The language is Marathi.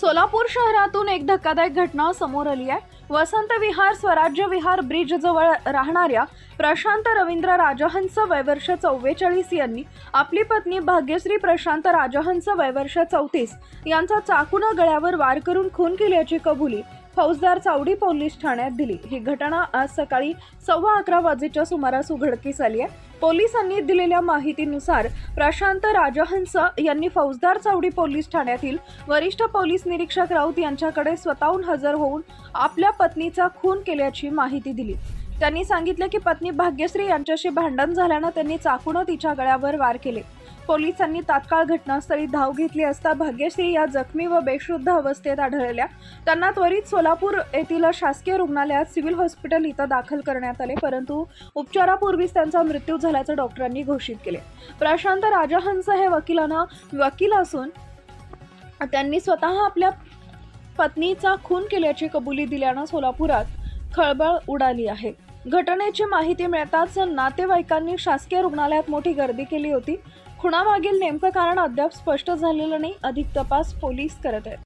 सोलापूर शहरातून एक धक्कादायक घटना समोर आली आहे। वसंत विहार स्वराज्य विहार ब्रिज जवळ राहणाऱ्या प्रशांत रवींद्र राजहंस वयवर्ष 44 यांनी आपली पत्नी भाग्यश्री प्रशांत राजहंस वयवर्ष 34 यांचा चाकूने गळ्यावर वार करून खून केल्याची कबुली फौजदार चावडी पोलीस ठाण्यात दिली। ही घटना आज सकाळी 11:15 वाजेच्या सुमारास उघडकीस आली आहे। पोलिसांनी दिलेल्या माहितीनुसार प्रशांत राजहंस यांनी फौजदार चावडी पोलीस ठाण्यातील वरिष्ठ पोलीस निरीक्षक राऊत यांच्याकडे स्वतःहून हजर होऊन आपल्या पत्नीचा खून केल्याची माहिती दिली। त्यांनी सांगितले की पत्नी भाग्यश्री यांच्याशी भांडण झाल्याने त्यांनी चाकूने तिच्या गळ्यावर वार केले। पोलिसांनी तात्काळ घटनास्थळी धाव घेतली असता भाग्यश्री या जखमी व बेशुद्ध अवस्थेत आढळल्या। त्यांना त्वरित सोलापूर येथील शासकीय रुग्णालयात सिव्हिल हॉस्पिटल इथं दाखल करण्यात आले, परंतु उपचारापूर्वीच त्यांचा मृत्यू झाल्याचे डॉक्टरांनी घोषित केले। प्रशांत राजहंस हे वकील असून त्यांनी स्वतः आपल्या पत्नीचा खून केल्याची कबुली दिल्याने सोलापुरात खळबळ उडाली आहे। घटनेची माहिती मिळताच नातेवाईकांनी शासकीय रुग्णालयात मोठी गर्दी केली होती। खुनामागील नेमकं कारण अद्याप स्पष्ट झालेलं नाही। अधिक तपास पोलीस करत आहेत।